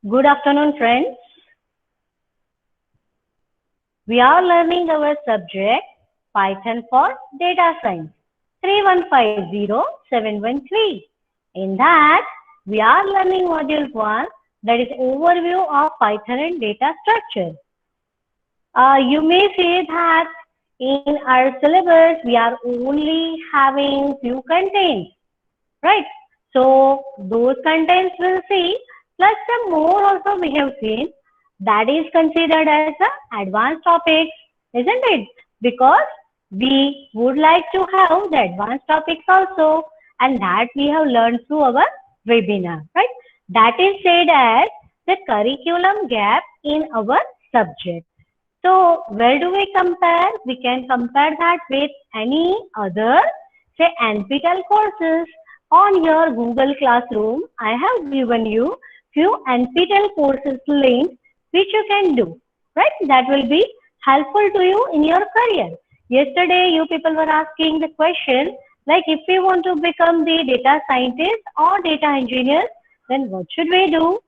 Good afternoon, friends. We are learning our subject Python for Data Science 3150713. In that, we are learning module 1, that is overview of Python and data structure. You may say that in our syllabus, we are only having few contents, right? So those contents we'll see, plus some more also we have seen that is considered as a advanced topic, isn't it? Because we would like to have the advanced topics also, and that we have learned through our webinar, right? That is said as the curriculum gap in our subject. So where do we compare? We can compare that with any other, say, NPTEL courses. On your Google Classroom, I have given you few NPTEL courses links which you can do, right? That will be helpful to you in your career. Yesterday, you people were asking the question, like if we want to become the data scientist or data engineer, then what should we do?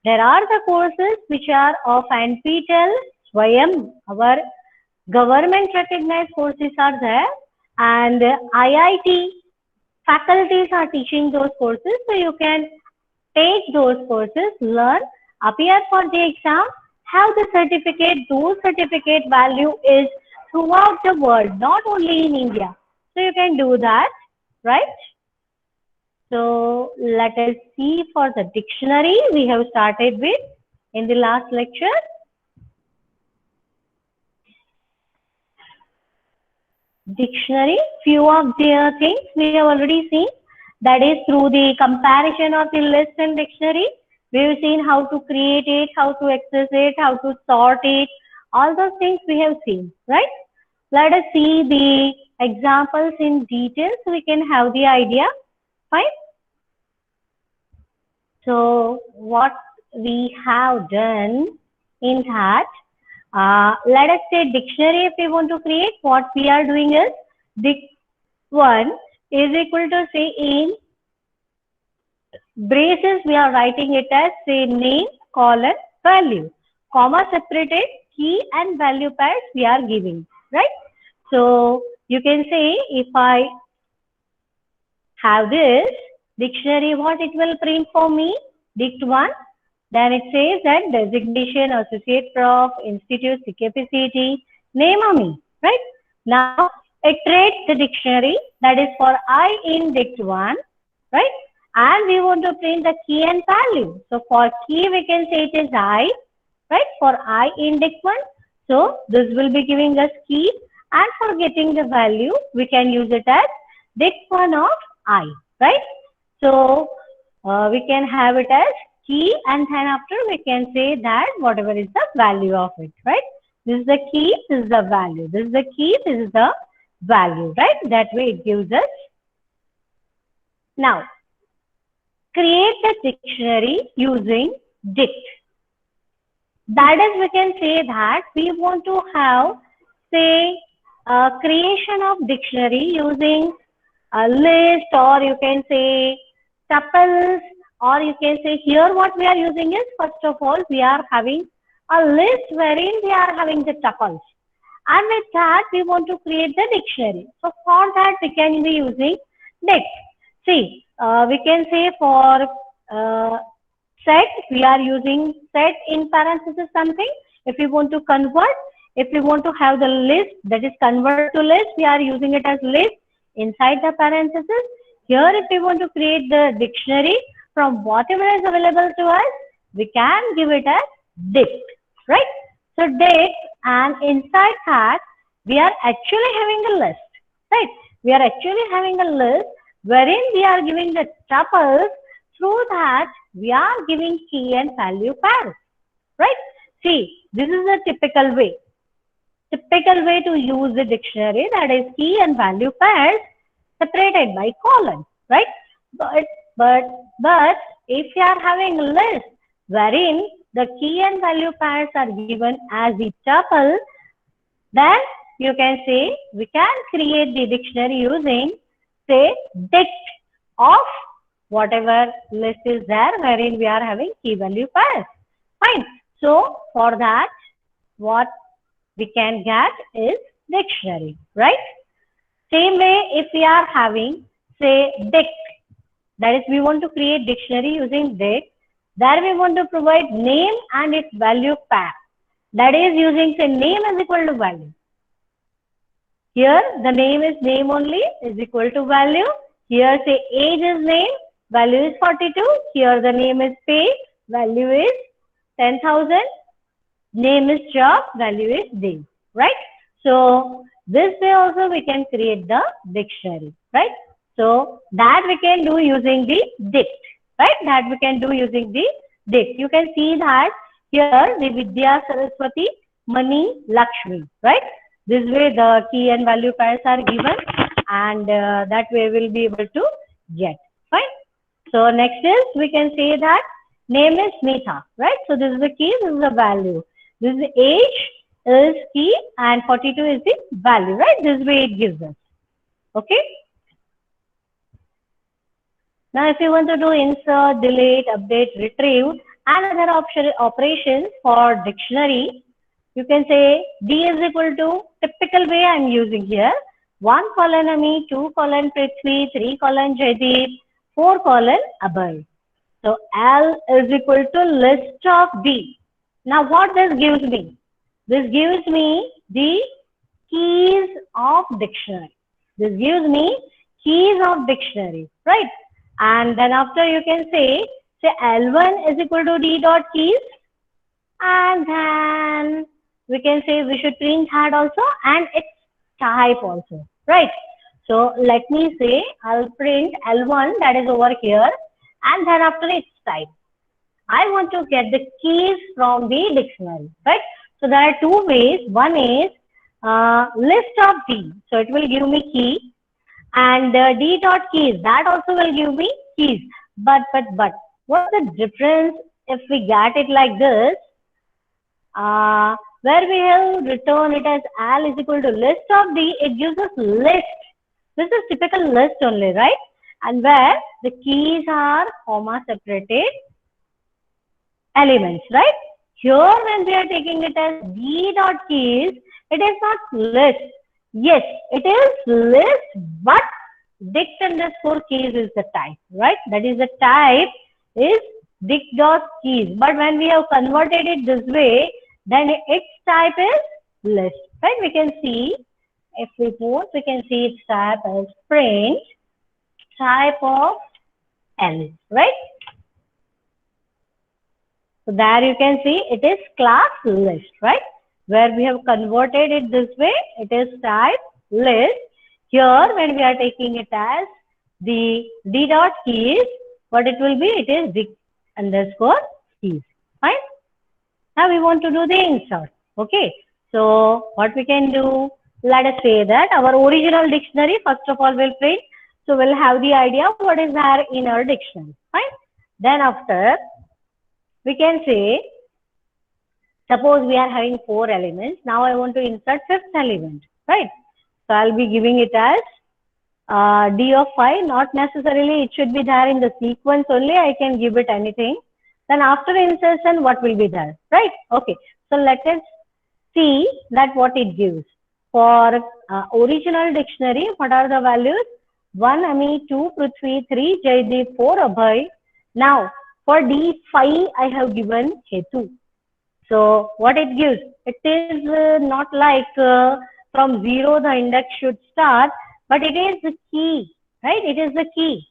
There are the courses which are of NPTEL, Swayam, our government recognized courses are there, and IIT faculties are teaching those courses, so you can take those courses, learn, appear for the exam, have the certificate. Those certificate value is throughout the world, not only in India. So you can do that, right? So let us see for the dictionary we have started with in the last lecture. Dictionary, few of the things we have already seen, that is through the comparison of the list and dictionary. We have seen how to create it, how to access it, how to sort it, all those things we have seen, right? Let us see the examples in detail so we can have the idea. Fine. So what we have done in that, let us say dictionary. If we want to create, what we are doing is dict1 is equal to, say, in braces we are writing it as, say, name colon value, comma separated key and value pairs we are giving, right? So you can say if I have this dictionary, what it will print for me? Dict1. Then it says that designation, associate prof, institute, CKP, name of me, right? Now it reads the dictionary, that is for I in Dict1, right? And we want to print the key and value. So for key we can say it is I, right? For I in Dict1. So this will be giving us key, and for getting the value we can use it as Dict1 of I, right? So we can have it as key, and then after we can say that whatever is the value of it, right? This is the key, this is the value. This is the key, this is the value, right? That way it gives us. Now, create the dictionary using dict. That is, we can say that we want to have, say, creation of dictionary using a list, or you can say tuples, or you can say here what we are using is, first of all, we are having a list wherein we are having the tuples, and with that we want to create the dictionary. So for that we can be using dict. See, we can say for set, we are using set in parenthesis something. If we want to convert, if we want to have the list, that is convert to list, we are using it as list inside the parenthesis. Here if we want to create the dictionary from whatever is available to us, we can give it as dict, right? So dict, and inside that we are actually having a list, right? We are actually having a list wherein we are giving the tuples. Through that we are giving key and value pairs, right? See, this is a typical way to use the dictionary, that is key and value pairs separated by colon, right? But if you are having a list wherein the key and value pairs are given as the tuple, then you can say we can create the dictionary using, say, dict of whatever list is there wherein we are having key value pairs. Fine. So for that, what we can get is dictionary, right? Same way, if we are having, say, dict, that is, we want to create dictionary using dict, there we want to provide name and its value pair. That is using, say, name is equal to value. Here, the name is name only is equal to value. Here, say, age is name, value is 42. Here, the name is pay, value is 10,000. Name is job, value is day, right? So this way also we can create the dictionary, right? So that we can do using the dict, right? That we can do using the dict. You can see that here the Vidya, Saraswati, Money, Lakshmi, right? This way the key and value pairs are given, and that way we'll be able to get, fine? So next is, we can say that name is Smitha, right? So this is the key, this is the value. This is age is key and 42 is the value, right? This way it gives us. Okay. Now, if you want to do insert, delete, update, retrieve, and other operations for dictionary, you can say D is equal to, typical way I am using here, 1 colon Ami, 2 colon Prithvi, 3 colon Jaideep, 4 colon Abhay. So L is equal to list of D. Now what this gives me? This gives me the keys of dictionary. This gives me keys of dictionary, right? And then after you can say L1 is equal to D dot keys. And then we can say we should print that also and its type also, right? So let me say I'll print L1, that is over here, and then after its type. I want to get the keys from the dictionary, right? So there are two ways. One is list of D. So it will give me key, and D dot keys, that also will give me keys. But what's the difference if we get it like this? Where we have written it as L is equal to list of D, it gives us list. This is typical list only, right? And where the keys are comma separated elements, right? Here when we are taking it as D dot keys, it is not list. Yes, it is list, but dict underscore keys is the type, right? That is the type is dict dot keys. But when we have converted it this way, then its type is list, right? We can see, if we put, we can see its type as print, type of L, right? So there you can see it is class list, right? Where we have converted it this way, it is type list. Here when we are taking it as the D dot keys, what it will be? It is dict underscore keys, fine? Now we want to do the insert, okay? So what we can do, let us say that our original dictionary, first of all, will print. So we'll have the idea of what is there in our dictionary, fine? Then after, we can say, suppose we are having 4 elements. Now I want to insert 5th element, right? So I'll be giving it as D of 5. Not necessarily it should be there in the sequence only. I can give it anything. Then after insertion, what will be there, right? Okay. So let us see that what it gives. For original dictionary, what are the values? 1 Ami, 2 Prithvi, 3 Jaideep, 4 Abhay. Now, for D5, I have given Hetu. So, what it gives? It is not like from 0 the index should start, but it is the key, right? It is the key.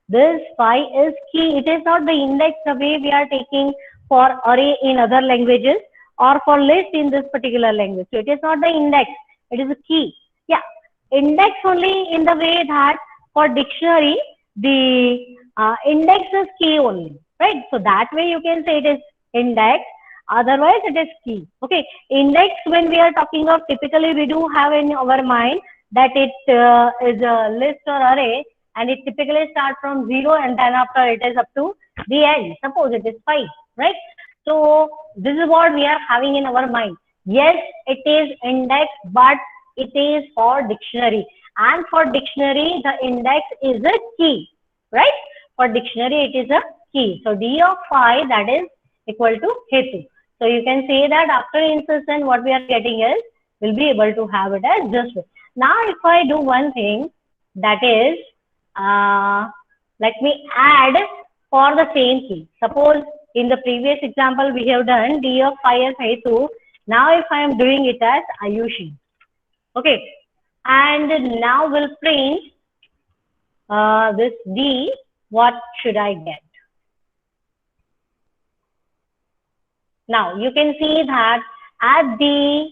This 5 is key. It is not the index the way we are taking for array in other languages or for list in this particular language. So, it is not the index. It is a key. Yeah, index only in the way that for dictionary, the index is key only, right? So that way you can say it is index, otherwise it is key. Okay, index, when we are talking of, typically we do have in our mind that it is a list or array, and it typically starts from 0 and then after it is up to the end. Suppose it is 5, right? So this is what we are having in our mind. Yes, it is index, but it is for dictionary. And for dictionary, the index is a key, right? For dictionary, it is a key. So D of 5, that is equal to hetu. So you can say that after insertion, what we are getting is, we'll be able to have it as just. Now, if I do one thing, that is, let me add for the same key. Suppose in the previous example, we have done D of phi as hetu. Now, if I am doing it as Ayushi, okay, and now we'll print this D, what should I get? Now, you can see that at the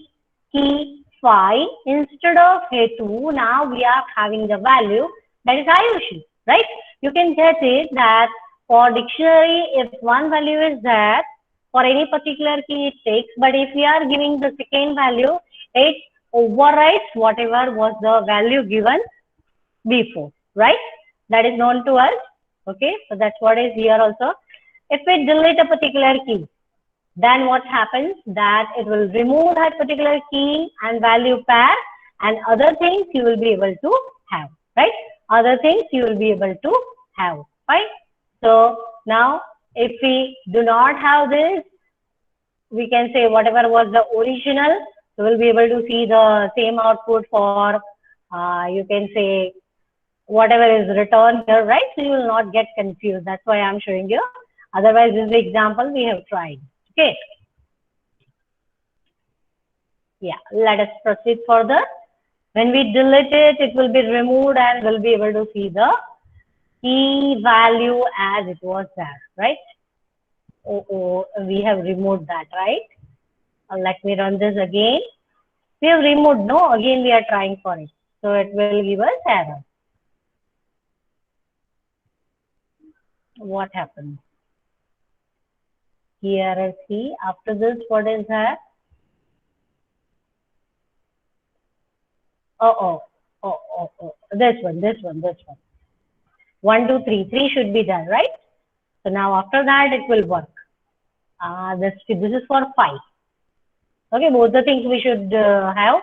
key phi, instead of hetu, now we are having the value that is Ayushi, right? You can get it that for dictionary, if one value is there, for any particular key it takes, but if we are giving the second value, it overwrites whatever was the value given before, right? That is known to us, okay? So that's what is here also. If we delete a particular key, then what happens that it will remove that particular key and value pair, and other things you will be able to have, right? Other things you will be able to have, right? So now if we do not have this, we can say whatever was the original, we will be able to see the same output for, you can say, whatever is returned here, right? So you will not get confused. That's why I'm showing you. Otherwise, this is the example we have tried. Okay. Yeah, let us proceed further. When we delete it, it will be removed and we'll be able to see the key value as it was there, right? Oh, we have removed that, right? Let me run this again. We have removed, no, again we are trying for it. So it will give us error. What happened? Here is C. After this, what is that? Oh. This one. 1, 2, 3. 3 should be there, right? So now after that, it will work. This is for 5. Okay, both the things we should have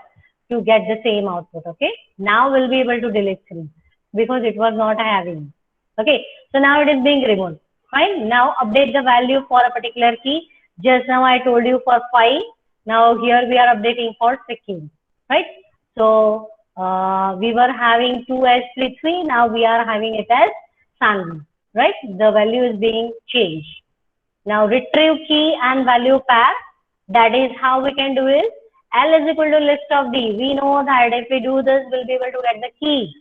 to get the same output. Okay, now we'll be able to delete 3 because it was not having. Okay, so now it is being removed. Fine. Now update the value for a particular key. Just now I told you for 5. Now here we are updating for 16. Right. So we were having 2 as 3. Now we are having it as Sanvi. Right. The value is being changed. Now retrieve key and value pair. That is how we can do it. L is equal to list of D. We know that if we do this, we'll be able to get the key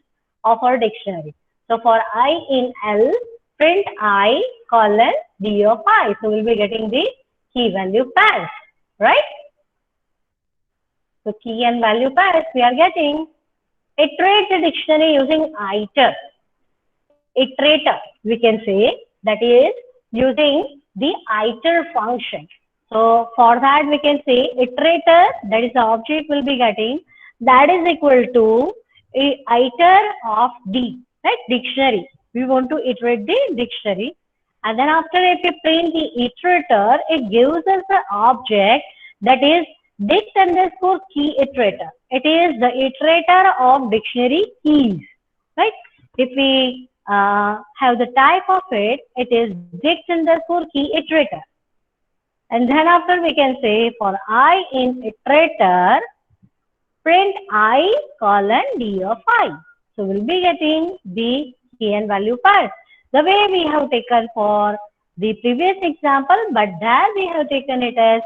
of our dictionary. So for I in L, print I colon D of I. So we'll be getting the key value pairs, right? So key and value pairs we are getting. Iterate the dictionary using iter. Iterator, we can say, that is using the iter function. So for that we can say iterator, that is the object will be getting, that is equal to a iter of D, right? Dictionary. We want to iterate the dictionary. And then after if you print the iterator, it gives us the object that is dict underscore key iterator. It is the iterator of dictionary keys, right? If we have the type of it, it is dict underscore key iterator. And then after we can say for I in iterator, print I colon D of I. So we'll be getting the key and value pair. The way we have taken for the previous example, but there we have taken it as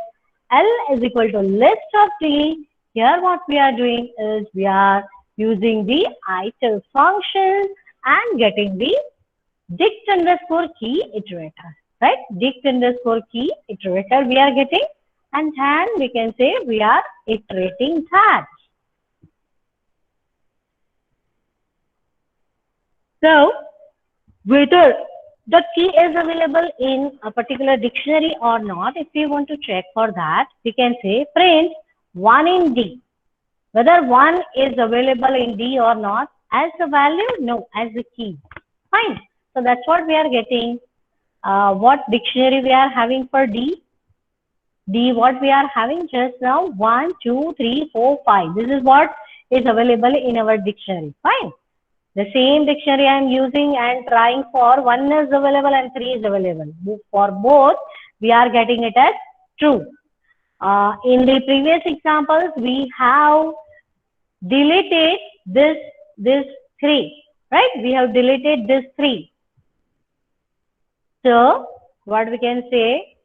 L is equal to list of D. Here what we are doing is we are using the iter function and getting the dict underscore key iterator. Right? Dict underscore key iterator we are getting, and then we can say we are iterating that. So whether the key is available in a particular dictionary or not, if we want to check for that, we can say print 1 in D. Whether 1 is available in D or not as the value, no, as the key. Fine. So that's what we are getting. What dictionary we are having for D? D, what we are having just now, 1, 2, 3, 4, 5. This is what is available in our dictionary. Fine. The same dictionary I am using and trying for, 1 is available and 3 is available. For both, we are getting it as true. In the previous examples, we have deleted this 3, right? We have deleted this 3. So what we can say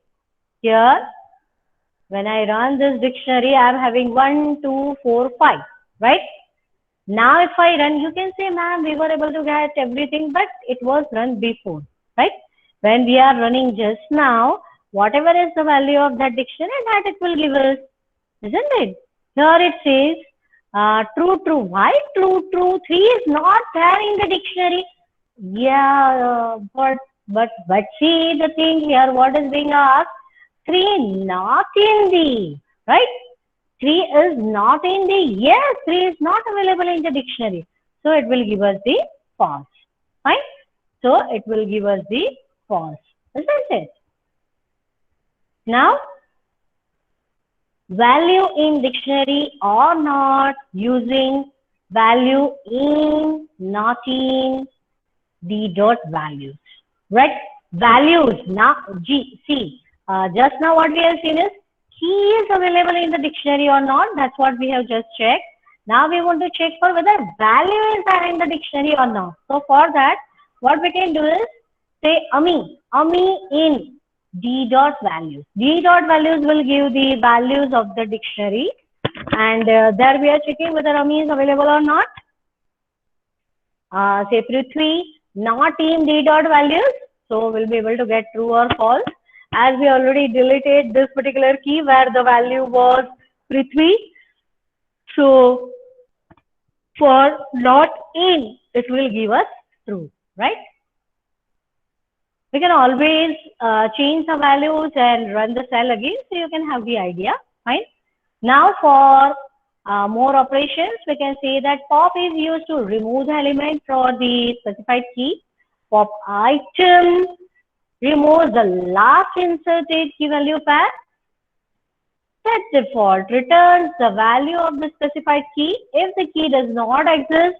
here, when I run this dictionary, I am having 1, 2, 4, 5, right? Now if I run, you can say, ma'am, we were able to get everything, but it was run before, right? When we are running just now, whatever is the value of that dictionary, that it will give us, isn't it? Here it says, true, true. Why true, true? 3 is not there in the dictionary. Yeah, but see the thing here, what is being asked? 3 not in the, right? 3 is not in the, yes, 3 is not available in the dictionary. So it will give us the false, fine? So it will give us the false, isn't it? Now, value in dictionary or not, using value in, not in, D dot values, right? Values, now, just now what we have seen is key is available in the dictionary or not. That's what we have just checked. Now we want to check for whether value is there in the dictionary or not. So for that, what we can do is say AMI in D dot values. D dot values will give the values of the dictionary, and there we are checking whether AMI is available or not. Say Prithvi not in D dot values, so we'll be able to get true or false. As we already deleted this particular key where the value was Prithvi, so for not in, it will give us true, right? We can always change the values and run the cell again, so you can have the idea, fine? Now for more operations, we can say that pop is used to remove the element for the specified key. Pop item removes the last inserted key value pair. Set default returns the value of the specified key. If the key does not exist,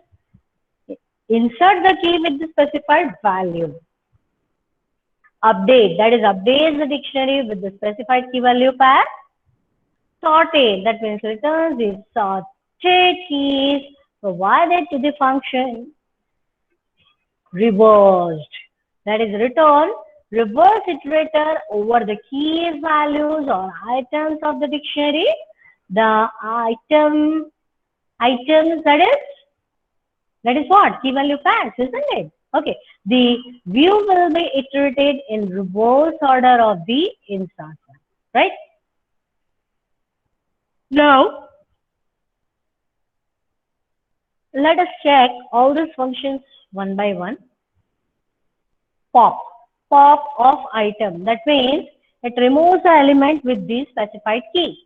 insert the key with the specified value. Update, that is updates the dictionary with the specified key value pair. Sorted, that means returns the sorted keys provided to the function. Reversed, that is return reverse iterator over the keys, values or items of the dictionary. The items, that is what? Key value pairs, isn't it? Okay. The view will be iterated in reverse order of the insertion, right? Now, let us check all these functions one by one. Pop of item. That means it removes the element with the specified key.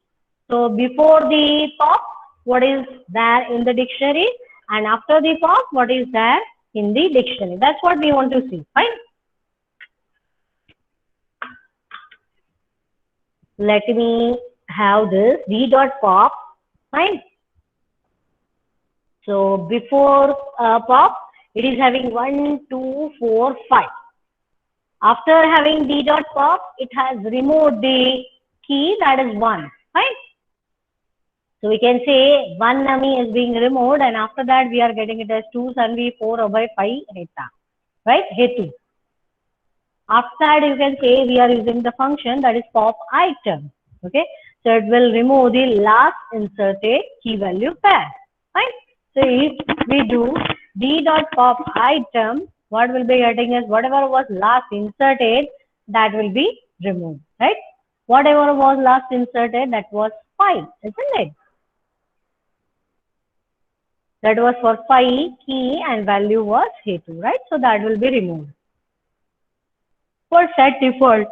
So before the pop, what is there in the dictionary? And after the pop, what is there in the dictionary? That's what we want to see. Fine. Let me have this d dot pop. Fine. So before pop, it is having 1, 2, 4, 5. After having d dot pop, it has removed the key, that is 1. Right? So we can say 1 nami is being removed, and after that we are getting it as 2 sanvi, 4 abhay, 5 heta. Right? Hetu. After that you can say we are using the function that is pop item. Okay? So it will remove the last inserted key value pair. Right? So if we do d dot pop item, what will be getting is whatever was last inserted, that will be removed, right? Whatever was last inserted, that was 5, isn't it? That was for 5 key and value was hetu, right? So that will be removed. For set default,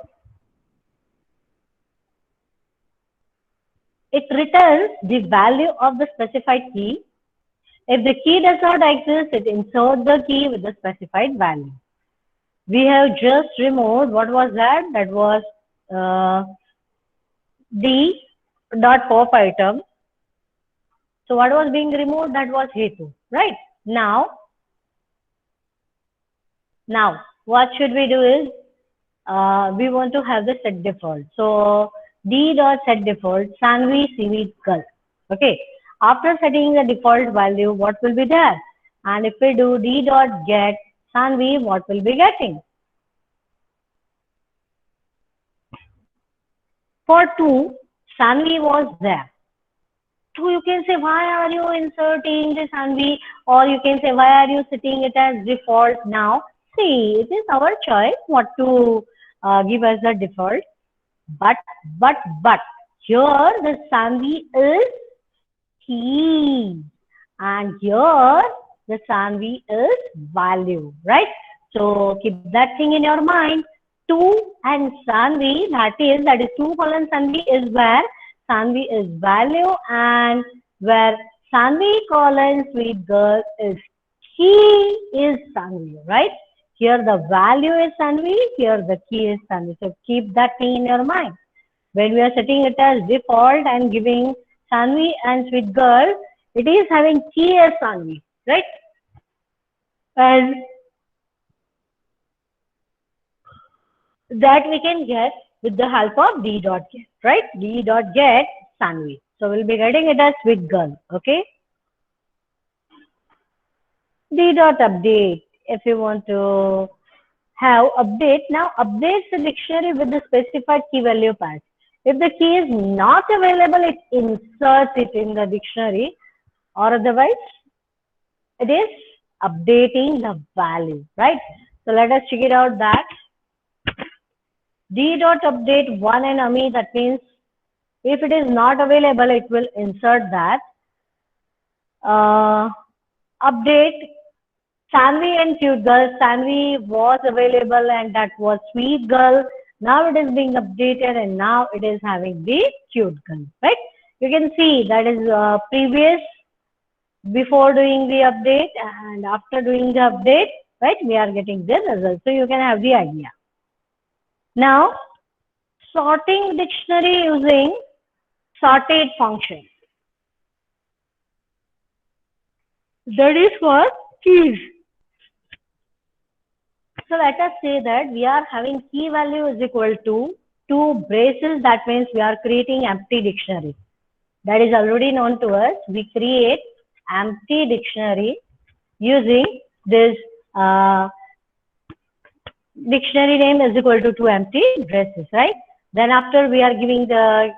it returns the value of the specified key. If the key does not exist, it inserts the key with the specified value. We have just removed, what was that? That was d dot pop item. So what was being removed? That was hetu, right? Now what should we do is, we want to have the set default. So d dot set default Sanvi CV girl. Okay. After setting the default value, what will be there? And if we do d dot get Sanvi, what will be getting? For 2, Sanvi was there. So you can say, why are you inserting this Sanvi? Or you can say, why are you setting it as default now? See, it is our choice what to give as the default. But, but, here the Sanvi is key. And here the Sanvi is value, right? So keep that thing in your mind. 2 and Sanvi, that is 2 colon Sanvi is where Sanvi is value, and where Sanvi colon sweet girl is key is Sanvi, right? Here the value is Sanvi, here the key is Sanvi. So keep that thing in your mind. When we are setting it as default and giving Sanvi and sweet girl, it is having key as Sanvi, right? And that we can get with the help of d dot get, right? D dot get Sanvi. So we'll be getting it as sweet girl, okay? D dot update. If you want to have update, now updates the dictionary with the specified key value path. If the key is not available, it inserts it in the dictionary, or otherwise it is updating the value, right? So let us check it out that d dot update 1 and Ami, that means if it is not available, it will insert that. Update Sanvi and cute girl. Sanvi was available and that was sweet girl. Now it is being updated and now it is having the cute girl, right? You can see that is previous before doing the update and after doing the update, right? We are getting the result. So you can have the idea. Now, sorting dictionary using sorted function. That is for keys. So let us say that we are having key value is equal to 2 braces. That means we are creating empty dictionary. That is already known to us. We create empty dictionary using this dictionary name is equal to 2 empty braces, right? Then after we are giving the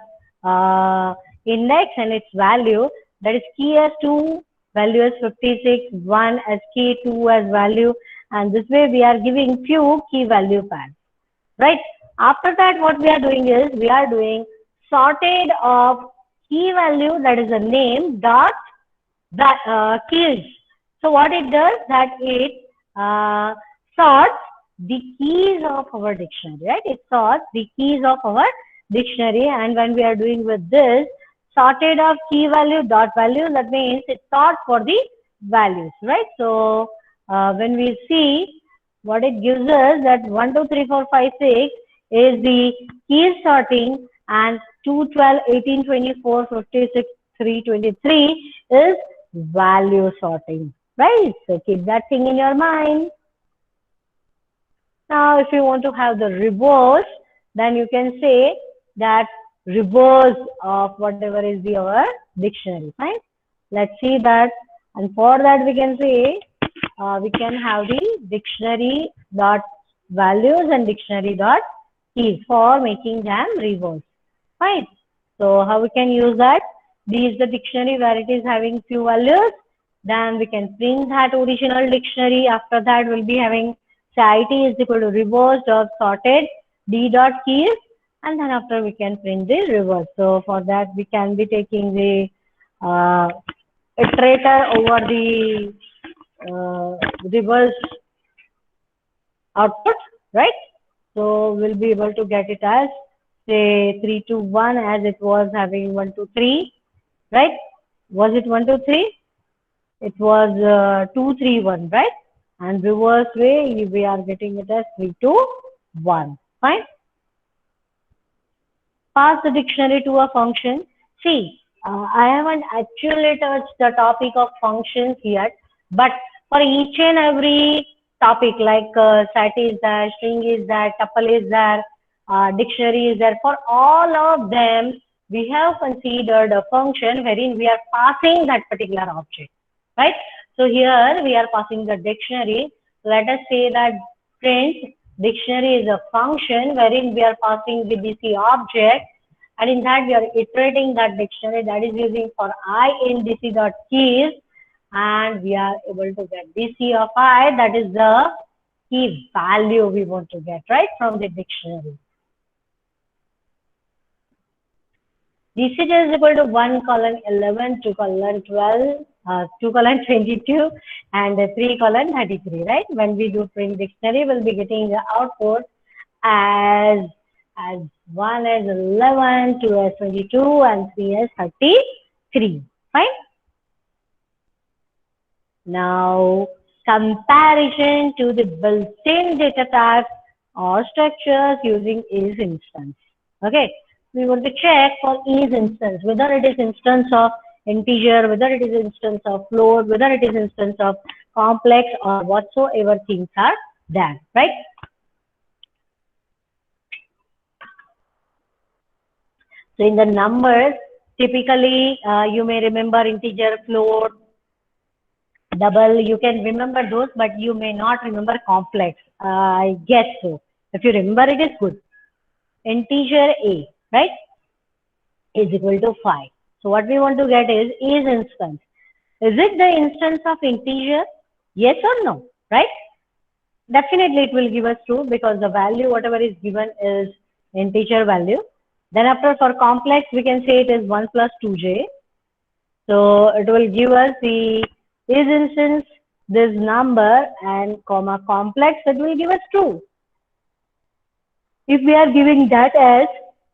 index and its value, that is key as 2, value as 56, 1 as key, 2 as value, and this way we are giving few key value paths, right? After that, what we are doing is we are doing sorted of key value, that is a name dot that keys. So what it does, that it sorts the keys of our dictionary, right? It sorts the keys of our dictionary, and when we are doing with this sorted of key value dot value, that means it sorts for the values, right? So when we see what it gives us, that 1, 2, 3, 4, 5, 6 is the key sorting, and 2, 12, 18, 24, 56, 323 is value sorting, right? So keep that thing in your mind. Now, if you want to have the reverse, then you can say that reverse of whatever is our dictionary, right? Let's see that. And for that, we can say we can have the dictionary dot values and dictionary dot keys for making them reverse, right? So how we can use that? This is the dictionary where it is having few values. Then we can print that original dictionary. After that, we'll be having IT is equal to reversed or sorted d dot keys, and then after we can print the reverse. So for that, we can be taking the iterator over the reverse output, right? So we'll be able to get it as say 3, 2, 1, as it was having 1, 2, 3, right? Was it 1, 2, 3? It was 2, 3, 1, right? And reverse way, we are getting it as 3, 2, 1. Fine. Pass the dictionary to a function. See, I haven't actually touched the topic of functions yet, but for each and every topic like set is there, string is there, tuple is there, dictionary is there. For all of them, we have considered a function wherein we are passing that particular object, right? So here we are passing the dictionary. Let us say that print dictionary is a function wherein we are passing the DC object, and in that we are iterating that dictionary, that is using for I in DC dot keys, and we are able to get DC of I, that is the key value we want to get, right, from the dictionary. DCT is equal to 1 colon 11, 2 colon 12, 2 colon 22, and 3 colon 33, right? When we do print dictionary, we'll be getting the output as 1 as 11, 2 as 22, and 3 as 33, right? Now, comparison to the built-in data types or structures using is instance. Okay, we want to check for is instance, whether it is instance of integer, whether it is instance of float, whether it is instance of complex, or whatsoever things are there, right? So in the numbers, typically you may remember integer, float, double, you can remember those, but you may not remember complex. I guess so. If you remember, it is good. Integer a, right, is equal to 5. So what we want to get is instance. Is it the instance of integer? Yes or no, right? Definitely it will give us true because the value whatever is given is integer value. Then after for complex, we can say it is 1 plus 2j. So it will give us the is instance this number and comma complex, it will give us true. If we are giving that as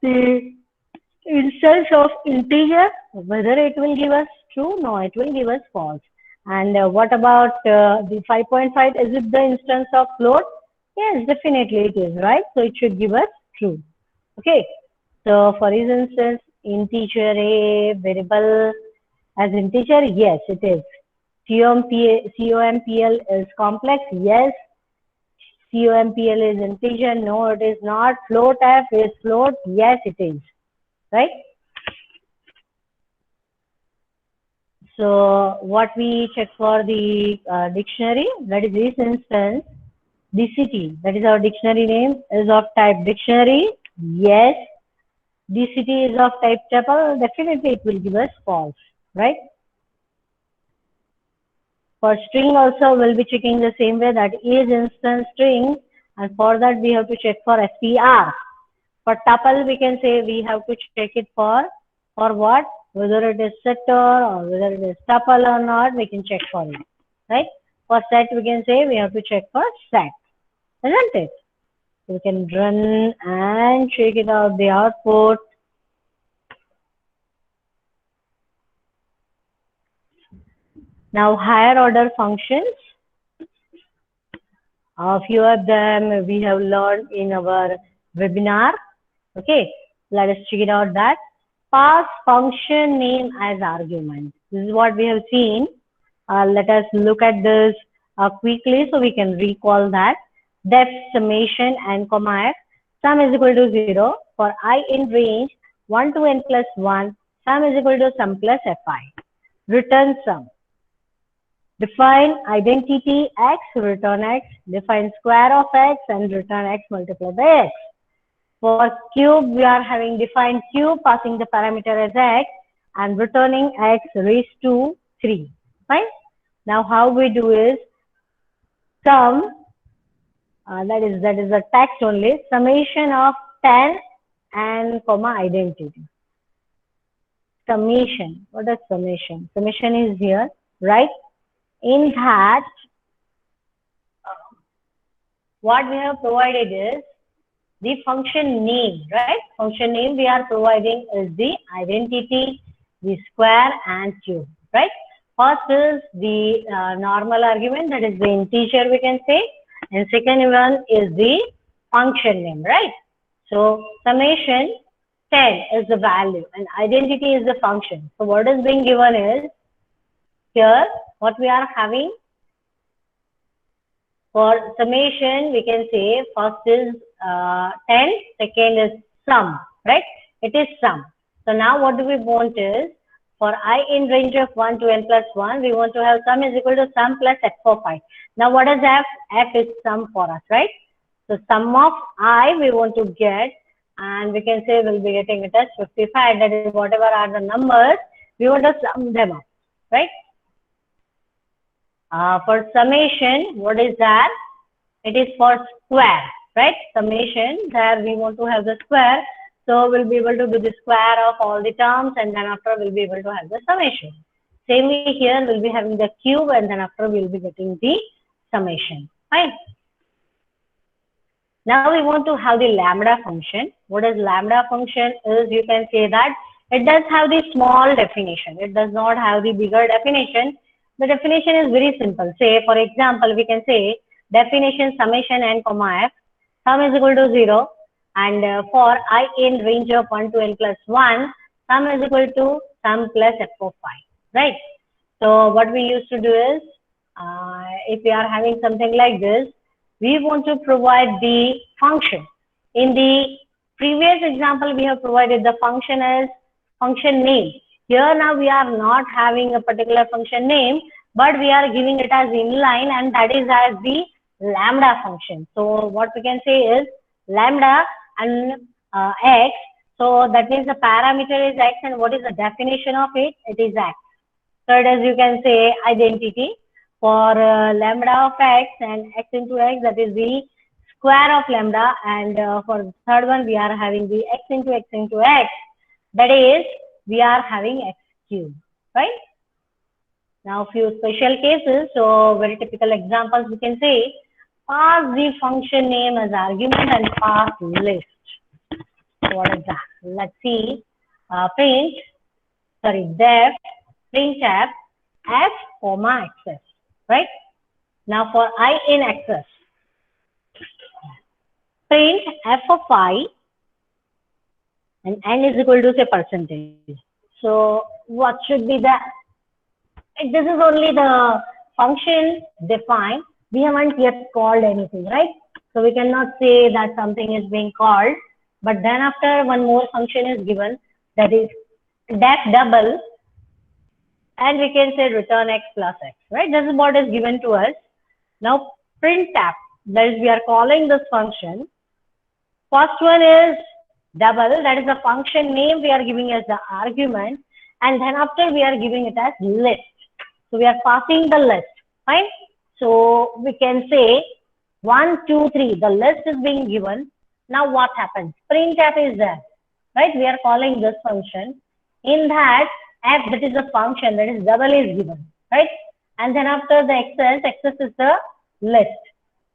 the instance of integer, whether it will give us true? No, it will give us false. And what about the 5.5? Is it the instance of float? Yes, definitely it is, right? So it should give us true. Okay. So for instance, integer a variable as integer, yes, it is. COMPL is complex, yes. COMPL is integer, no, it is not. Float F is float, yes, it is, right? So what we check for the dictionary, that is this instance, DCT, that is our dictionary name, is of type dictionary, yes. DCT is of type tuple, definitely it will give us false, right? For string also, we'll be checking the same way, that is instance string, and for that we have to check for str. For tuple, we can say we have to check it for what? Whether it is setter or whether it is tuple or not, we can check for it, right? For set, we can say we have to check for set, isn't it? We can run and check it out, the output. Now, higher order functions. A few of them we have learned in our webinar. Okay, let us check it out. That pass function name as argument. This is what we have seen. Let us look at this quickly so we can recall that. Def summation and comma f. Sum is equal to 0. For I in range 1 to n plus 1, sum is equal to sum plus fi. Return sum. Define identity x, return x. Define square of x and return x multiplied by x. For cube, we are having defined cube, passing the parameter as x and returning x raised to 3. Fine. Now, how we do is sum, that is the text only, summation of 10 and comma identity. Summation. What is summation? Summation is here, right? In that, what we have provided is the function name, right? Function name we are providing is the identity, the square and cube, right? First is the normal argument, that is the integer we can say, and second one is the function name, right? So summation 10 is the value and identity is the function. So what is being given is here what we are having For summation, we can say first is 10, second is sum, right? It is sum. So now what do we want is, for I in range of 1 to n plus 1, we want to have sum is equal to sum plus f of I. Now what is f? F is sum for us, right? So sum of I we want to get, and we can say we'll be getting it as 55. That is whatever are the numbers, we want to sum them up, right? For summation, what is that? It is for square, right? Summation, there we want to have the square. So we'll be able to do the square of all the terms, and then after we'll be able to have the summation. Same way here, we'll be having the cube, and then after we'll be getting the summation. Fine. Now we want to have the lambda function. What is lambda function is, you can say that it does have the small definition. It does not have the bigger definition. The definition is very simple. Say, for example, we can say definition summation n comma f, sum is equal to 0, and for I in range of 1 to n plus 1, sum is equal to sum plus f of I, right? So what we used to do is, if we are having something like this, we want to provide the function. In the previous example, we have provided the function as function name. Here now we are not having a particular function name, but we are giving it as inline, and that is as the lambda function. So what we can say is lambda and x. So that means the parameter is x, and what is the definition of it? It is x. Third, as you can say, identity. For lambda of x and x into x, that is the square of lambda, and for the third one we are having the x into x, that is we are having x cube, right? Now few special cases, so very typical examples we can say, pass the function name as argument and pass list. So what is that? Let's see. Def printf f comma access, right? Now for I in access, print f of I, and n is equal to say percentage. So what should be that? This is only the function defined. We haven't yet called anything, right? So we cannot say that something is being called, but then after one more function is given, that is def double, and we can say return x plus x, right? This is what is given to us. Now printf, that is we are calling this function. First one is double, that is the function name we are giving as the argument, and then after we are giving it as list. So we are passing the list, fine? So we can say 1, 2, 3, the list is being given. Now what happens? Printf is there, right? We are calling this function. In that f, that is the function, that is double is given, right? And then after the access is the list.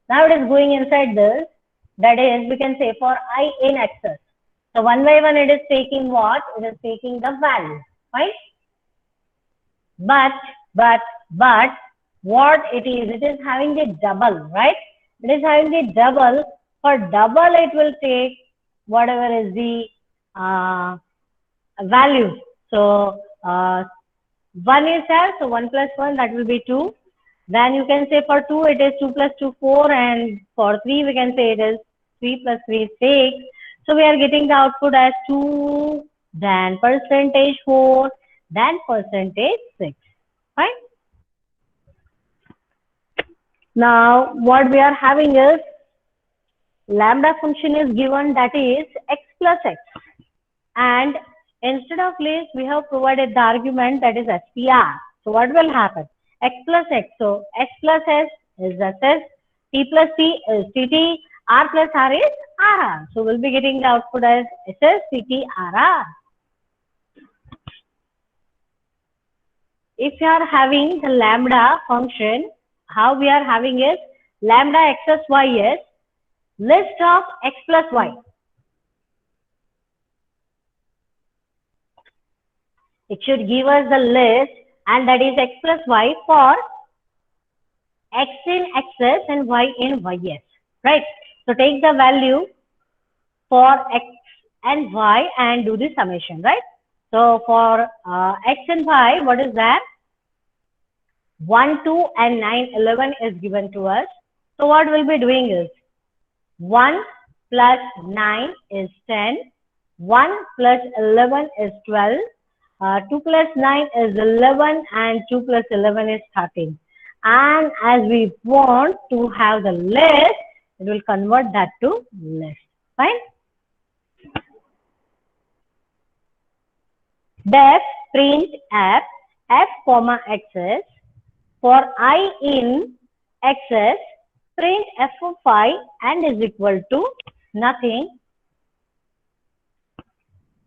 Now it is going inside this, that is we can say for I in access. So one by one it is taking what? It is taking the value, right? But what it is having the double, right? It is having the double. For double, it will take whatever is the value. So 1 is there, so 1 plus 1, that will be 2. Then you can say for 2, it is 2 plus 2, 4, and for 3, we can say it is 3 plus 3, 6. So we are getting the output as 2, then percentage 4, then percentage 6. Fine. Now what we are having is lambda function is given, that is x plus x, and instead of list we have provided the argument, that is str. So what will happen? X plus x, so x plus s is ss, t plus t is tt, r plus r is rr. So we'll be getting the output as ss, tt, rr. If you are having the lambda function, how we are having is lambda x y is list of x plus y. It should give us the list, and that is x plus y for x in xs and y in ys, right? So take the value for x and y and do the summation, right? So for x and y, what is that? 1, 2, and 9, 11 is given to us. So what we'll be doing is 1 plus 9 is 10. 1 plus 11 is 12. 2 plus 9 is 11 and 2 plus 11 is 13. And as we want to have the list, it will convert that to list. Fine? Def print f comma xs for I in xs print f of I and is equal to nothing.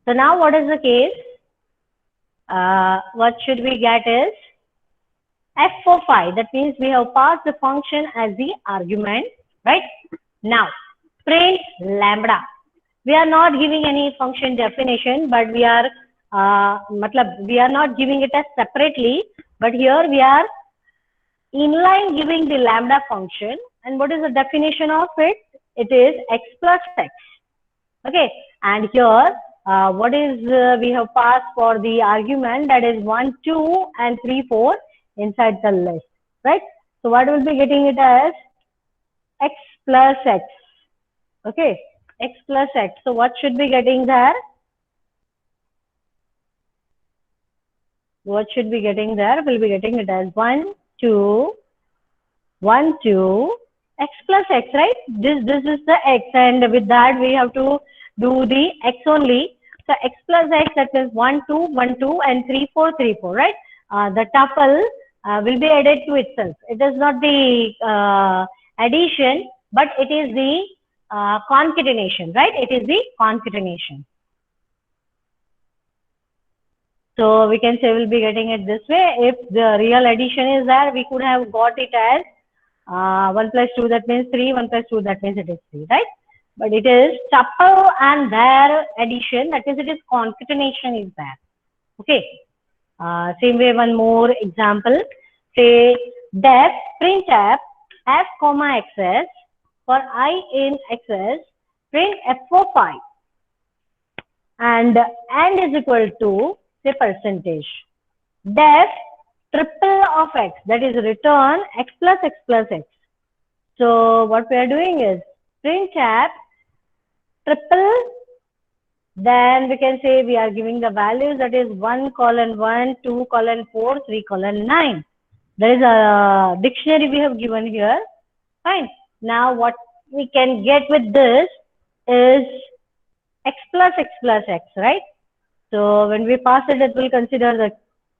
So now what is the case? What should we get is f of I. That means we have passed the function as the argument, right? Now print lambda. We are not giving any function definition, but we are we are not giving it as separately, but here we are inline giving the lambda function. And what is the definition of it? It is x plus x. Okay, and here what is we have passed for the argument, that is 1, 2 and 3, 4 inside the list, right? So what will be getting it as x plus x. Okay, x plus x. So what should be getting there? What should be getting there? We'll be getting it as 1, 2, 1, 2, x plus x, right? This is the x, and with that we have to do the x only. So x plus x, that is 1, 2, 1, 2 and 3, 4, 3, 4, right? The tuple will be added to itself. It is not the addition, but it is the concatenation, right? It is the concatenation. So we can say we'll be getting it this way. If the real addition is there, we could have got it as 1 plus 2, that means 3, 1 plus 2, that means it is 3, right? But it is tuple and their addition, that means it is concatenation is there. Okay. Same way, one more example. Say def printf f comma xs for I in xs print f of I and is equal to say percentage. Def triple of x, that is return x plus x plus x. So what we are doing is printf triple, then we can say we are giving the values, that is 1 colon 1, 2 colon 4, 3 colon 9. There is a dictionary we have given here. Fine. Now what we can get with this is x plus x plus x, right? So when we pass it, it will consider the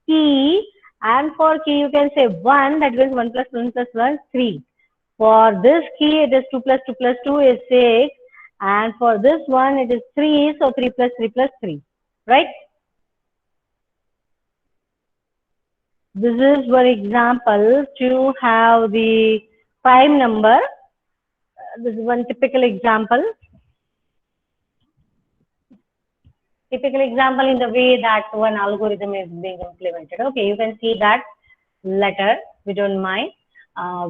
key, and for key you can say 1, that means 1 plus 1 plus 1, 3. For this key, it is 2 plus 2 plus 2 is 6. And for this one, it is 3. So 3 plus 3 plus 3. Right? This is one example to have the prime number. This is one typical example. Typical example in the way that one algorithm is being implemented. Okay, you can see that letter. We don't mind.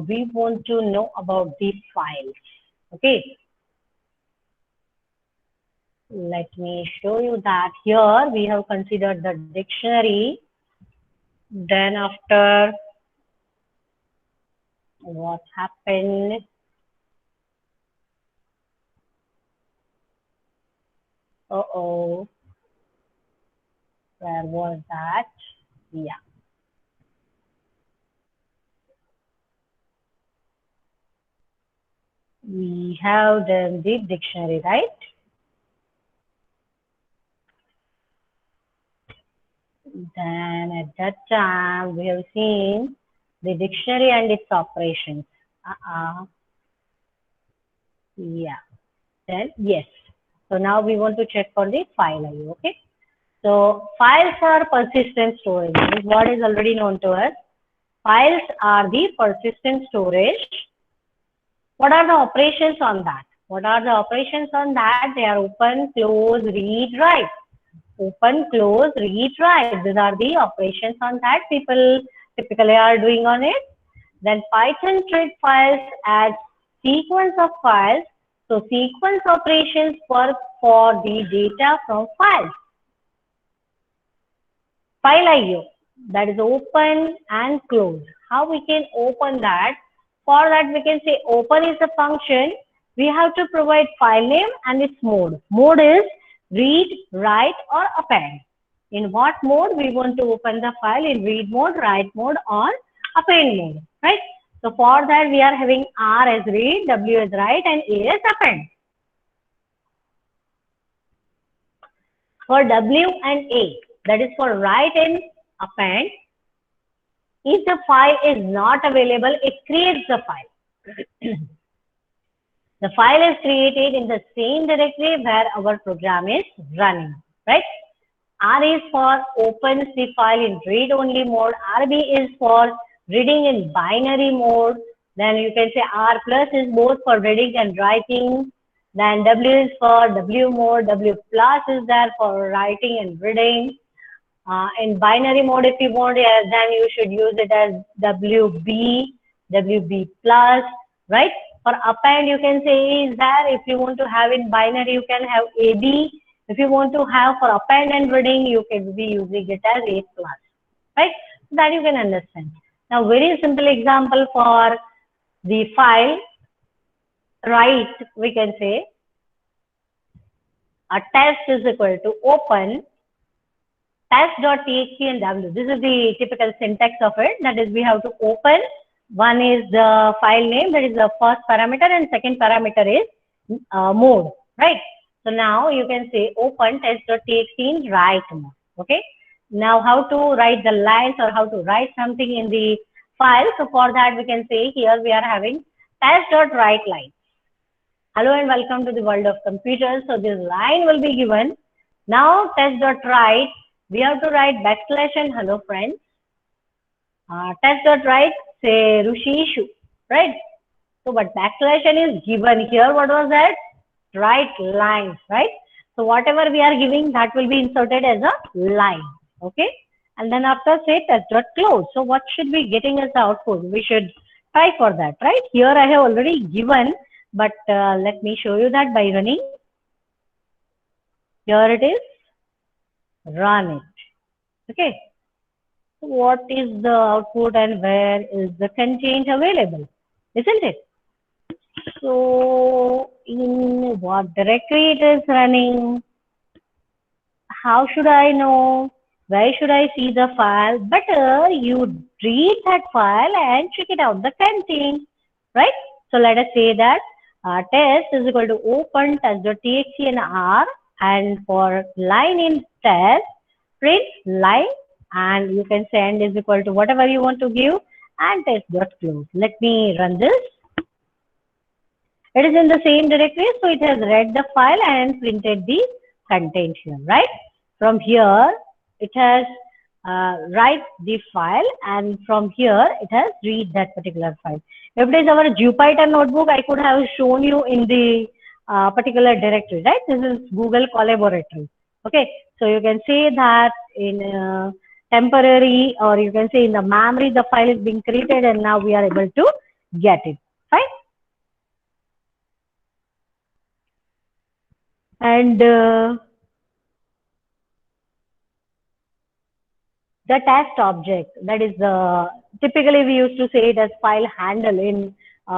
We want to know about the files. Okay. Let me show you that here we have considered the dictionary. Then after what happened? Uh-oh. Where was that? Yeah. We have done the dictionary, right? Then at that time, we have seen the dictionary and its operations. Yeah. Then yes. So now we want to check for the file IO. Okay. So files are persistent storage. This is what is already known to us. Files are the persistent storage. What are the operations on that? What are the operations on that? They are open, close, read, write. Open, close, read, write. These are the operations on that people typically are doing on it. Then Python treat files as sequence of files. So sequence operations work for the data from files. File IO, that is open and close. How we can open that? For that, we can say open is the function. We have to provide file name and its mode. Mode is read, write, or append. In what mode we want to open the file, in read mode, write mode, or append mode, right? So for that, we are having R as read, W as write, and A as append. For W and A, that is for write and append, if the file is not available, it creates the file. The file is created in the same directory where our program is running, right? R is for opens the file in read-only mode. RB is for reading in binary mode. Then you can say R plus is both for reading and writing. Then W is for W mode. W plus is there for writing and reading. In binary mode, if you want, then you should use it as WB, WB plus, right? For append, you can say is there. If you want to have in binary, you can have AB. If you want to have for append and reading, you can be using it as A plus, right? So that you can understand. Now, very simple example for the file write, we can say a test is equal to open test.txt and W. This is the typical syntax of it. That is, we have to open. One is the file name, that is the first parameter, and second parameter is mode, right? So now you can say open test.txt in write mode. Okay. Now how to write the lines or how to write something in the file. So for that we can say here we are having test.write line. Hello and welcome to the world of computers. So this line will be given. Now test.write, we have to write backslash and hello friends. Test.write, say Rushishu, right? So but backslash n is given here. What was that? Write lines, right? So whatever we are giving, that will be inserted as a line, okay? And then after say test.close. So what should be getting as the output? We should try for that, right? Here I have already given, but let me show you that by running. Here it is. Run it. Okay. So what is the output and where is the content available? Isn't it? So in what directory it is running? How should I know? Where should I see the file? Better you read that file and check it out, the content, right? So let us say that test is equal to open test.txt and R, and for line in test, print line, and you can send is equal to whatever you want to give, and test.close. Let me run this. It is in the same directory, so it has read the file and printed the content here, right? From here, it has write the file, and from here, it has read that particular file. If it is our Jupyter notebook, I could have shown you in the particular directory, right? This is Google Collaboratory. Okay, so you can say that in temporary, or you can say in the memory, the file is being created, and now we are able to get it, right? And the test object, that is typically we used to say it as file handle in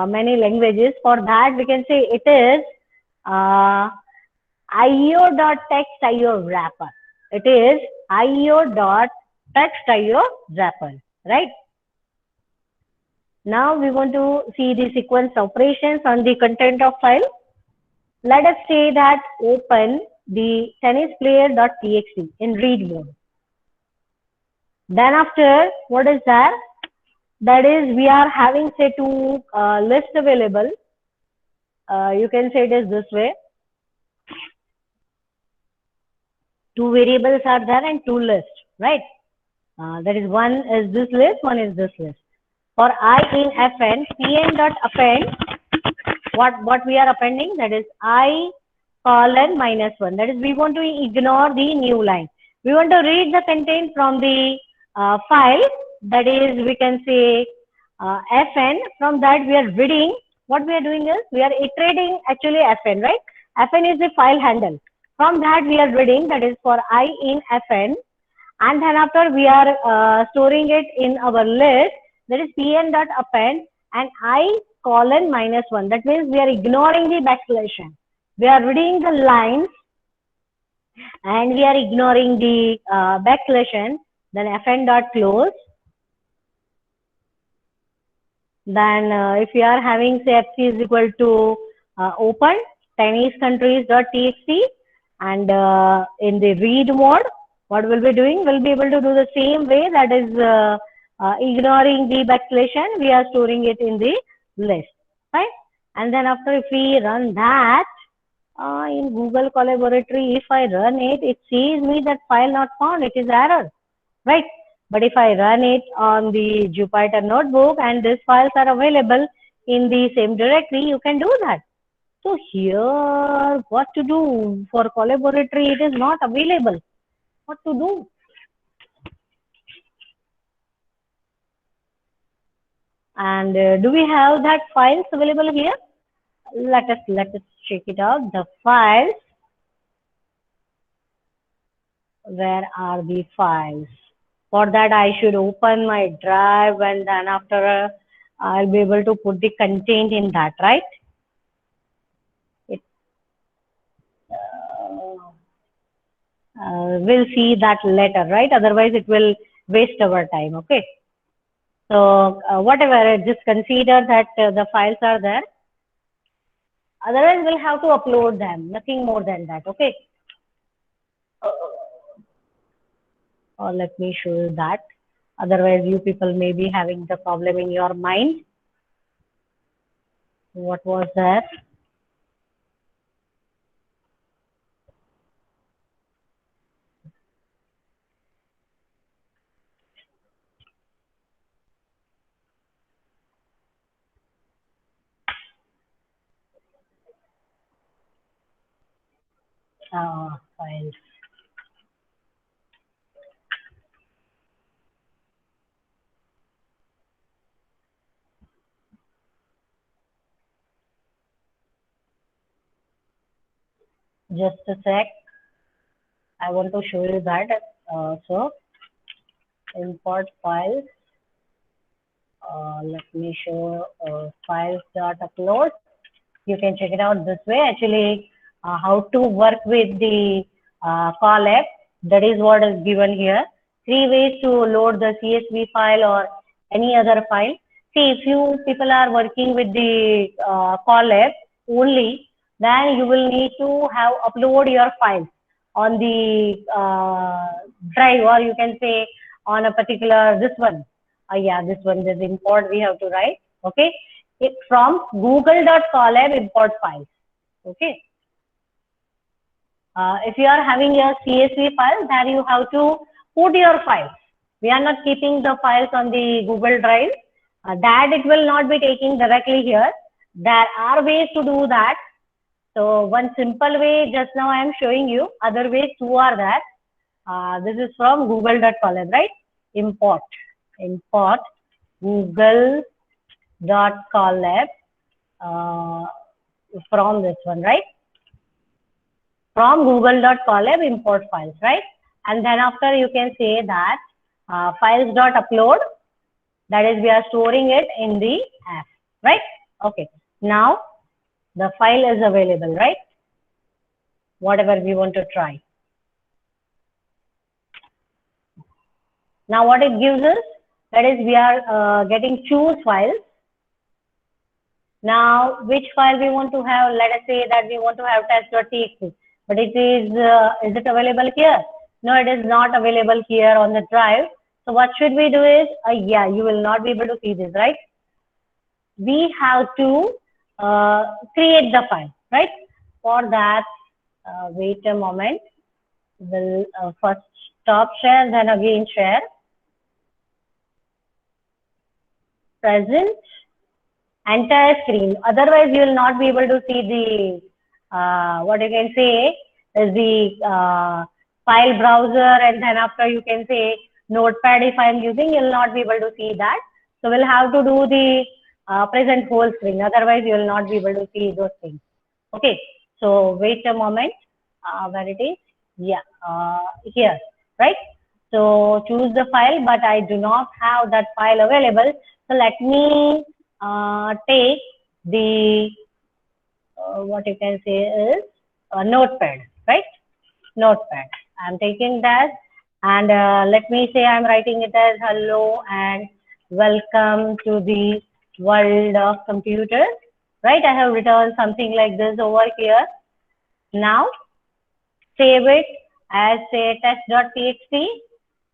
many languages. For that we can say it is io.textio wrapper. It is io.textio wrapper, right? Now we want to see the sequence operations on the content of file. Let us say that open the tennis player.txt in read mode. Then after, what is that? That is, we are having say two lists available. You can say it is this way. Two variables are there and two lists, right? That is, one is this list, one is this list. For I in fn, pn.append, what we are appending, that is I colon -1. That is, we want to ignore the new line. We want to read the content from the file, that is, we can say fn. From that we are reading. What we are doing is we are iterating actually fn, right? Fn is the file handle. From that we are reading, that is for I in fn, and then after we are storing it in our list, that is pn.append. and I colon -1. That means we are ignoring the backslash. We are reading the lines and we are ignoring the backslash. Then fn dot close. Then if you are having say fc is equal to open Chinese countries dot txt, and in the read mode, what we'll be doing, we'll be able to do the same way, that is ignoring the backslash, and we are storing it in the list, right? And then after, if we run that in Google Colaboratory, if I run it, it says me that file not found, it is error, right? But if I run it on the Jupyter Notebook and these files are available in the same directory, you can do that. So here, what to do? For Colaboratory, it is not available. What to do? And do we have that files available here? Let us check it out. The files. Where are the files? For that, I should open my drive, and then after I'll be able to put the content in that, right? We'll see that later, right? Otherwise, it will waste our time, okay? So whatever, just consider that the files are there. Otherwise, we'll have to upload them, nothing more than that, okay? Or let me show you that. Otherwise, you people may be having the problem in your mind. What was that? Files. Just a sec. I want to show you that. So import files. Let me show files.upload. You can check it out this way. Actually, how to work with the collab. That is what is given here. 3 ways to load the CSV file or any other file. See, if you people are working with the collab only, then you will need to have upload your files on the drive, or you can say on a particular this one. Yeah, this one, this import we have to write. Okay, it from google.colab import files. Okay. If you are having your CSV file, then you have to put your files. We are not keeping the files on the Google Drive. That it will not be taking directly here. There are ways to do that. So one simple way just now I am showing you. Other ways two are that. This is from google.colab, right? Import google.colab from this one, right? From google.colab import files, right? And then after you can say that files.upload, that is we are storing it in the app, right? Okay. Now the file is available, right? Whatever we want to try. Now what it gives us, that is we are getting choose files. Now which file we want to have? Let us say that we want to have test.txt, but it is it available here? No, it is not available here on the drive. So what should we do is, yeah, you will not be able to see this, right? We have to create the file, right? For that, wait a moment. We'll first stop share, then again share. Present entire screen. Otherwise, you will not be able to see the what you can say is the file browser, and then after you can say notepad if I am using, you will not be able to see that. So we'll have to do the present whole screen. Otherwise, you will not be able to see those things. Okay. So wait a moment. Where it is? Yeah. Here, right? So choose the file, but I do not have that file available. So let me take the what you can say is a notepad, right? Notepad. I'm taking that, and let me say I'm writing it as hello and welcome to the world of computers, right? I have written something like this over here. Now save it as say test.txt.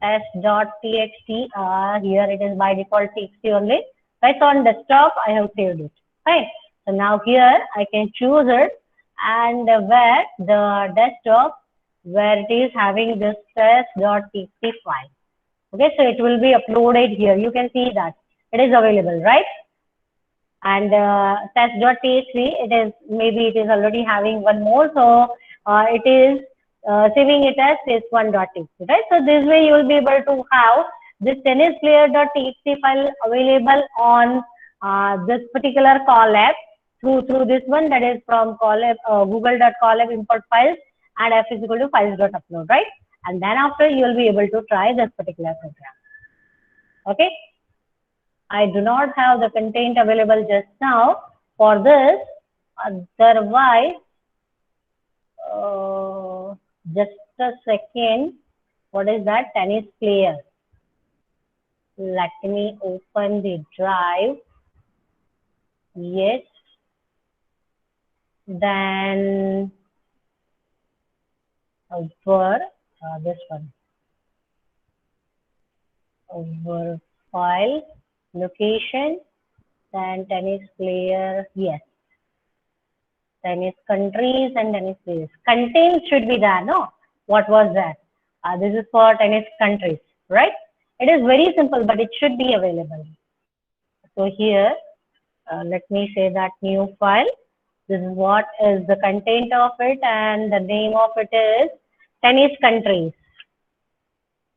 Test.txt. Here it is by default txt only. Right, on desktop I have saved it. Right. So now here I can choose it, and where the desktop, where it is having this test.txt file. Okay, so it will be uploaded here. You can see that it is available, right? And test.txt, it is, maybe it is already having one more, so it is saving it as test1.txt, right? So this way you will be able to have this tennis player.txt file available on this particular Colab through this one, that is from Colab, google.colab import files, and f is equal to files.upload, right? And then after you will be able to try this particular program. Okay. I do not have the content available just now for this. Otherwise, just a second. What is that? Tennis player. Let me open the drive. Yes. Then over this one. Over file, location, then tennis player. Yes. Tennis countries and tennis players. Content should be there, no? What was that? This is for tennis countries, right? It is very simple, but it should be available. So here, let me say that new file. This is what is the content of it, and the name of it is tennis countries.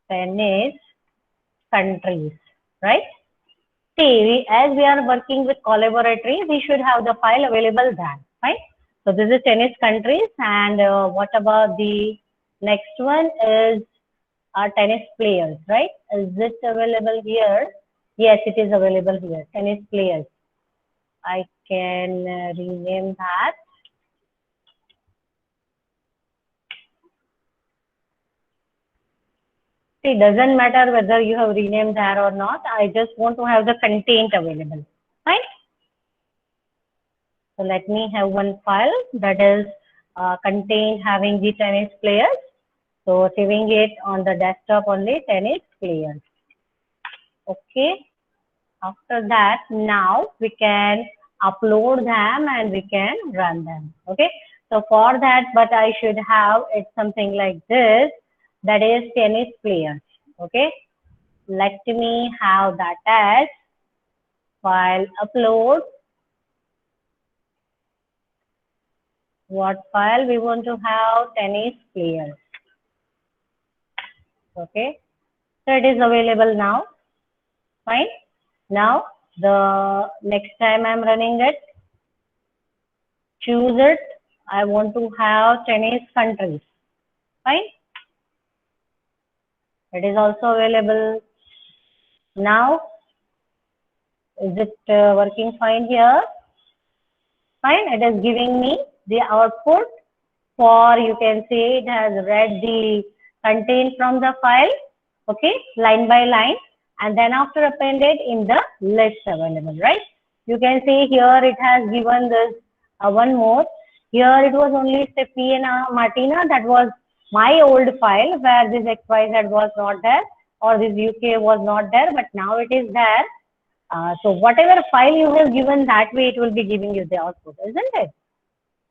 Tennis countries, right? See, as we are working with collaboratory, we should have the file available there, right? So this is tennis countries, and what about the next one is tennis players, right? Is it available here? Yes, it is available here. Tennis players. I can rename that. See, it doesn't matter whether you have renamed there or not. I just want to have the content available, right? So let me have one file that is contained having the tennis players. So saving it on the desktop only, tennis players. Okay. After that, now we can upload them and we can run them. Okay. So for that, but I should have it something like this, that is tennis players. Okay. Let me have that as file upload. What file we want to have? Tennis players. Okay. So it is available now. Fine. Now the next time I'm running it, choose it. I want to have tennis countries. Fine. It is also available now. Is it working fine here? Fine. It is giving me the output for, you can say it has read the content from the file. Okay, line by line, and then after appended in the list available, right? You can see here it has given this one more. Here it was only Steffi and Martina. That was my old file where this XYZ was not there, or this UK was not there, but now it is there. So whatever file you have given, that way it will be giving you the output, isn't it?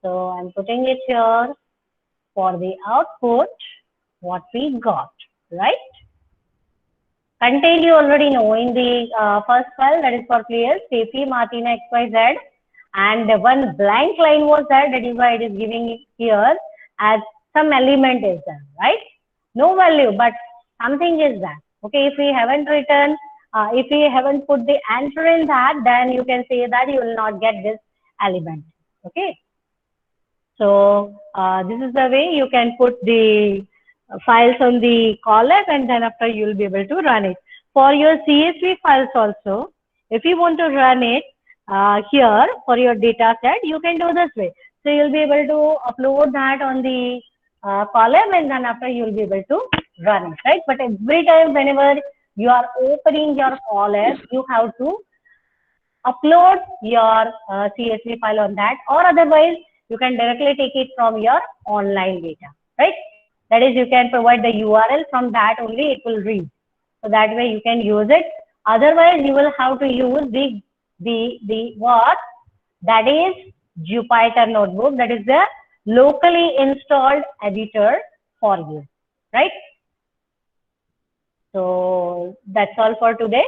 So I'm putting it here for the output, what we got, right? Content you already know in the first file, that is for players, Steffi, Martina, XYZ, and one blank line was there, that is why it is giving it here as some element is there, right? No value, but something is there. Okay, if we haven't written, if we haven't put the answer in that, then you can say that you will not get this element. Okay. So this is the way you can put the files on the Colab, and then after you will be able to run it. For your CSV files also, if you want to run it, here for your data set, you can do this way. So you'll be able to upload that on the column, and then after you'll be able to run it, right? But every time whenever you are opening your column, you have to upload your CSV file on that, or otherwise you can directly take it from your online data, right? That is, you can provide the URL, from that only it will read. So that way you can use it. Otherwise, you will have to use the what? That is Jupyter Notebook. That is the locally installed editor for you, right? So that's all for today.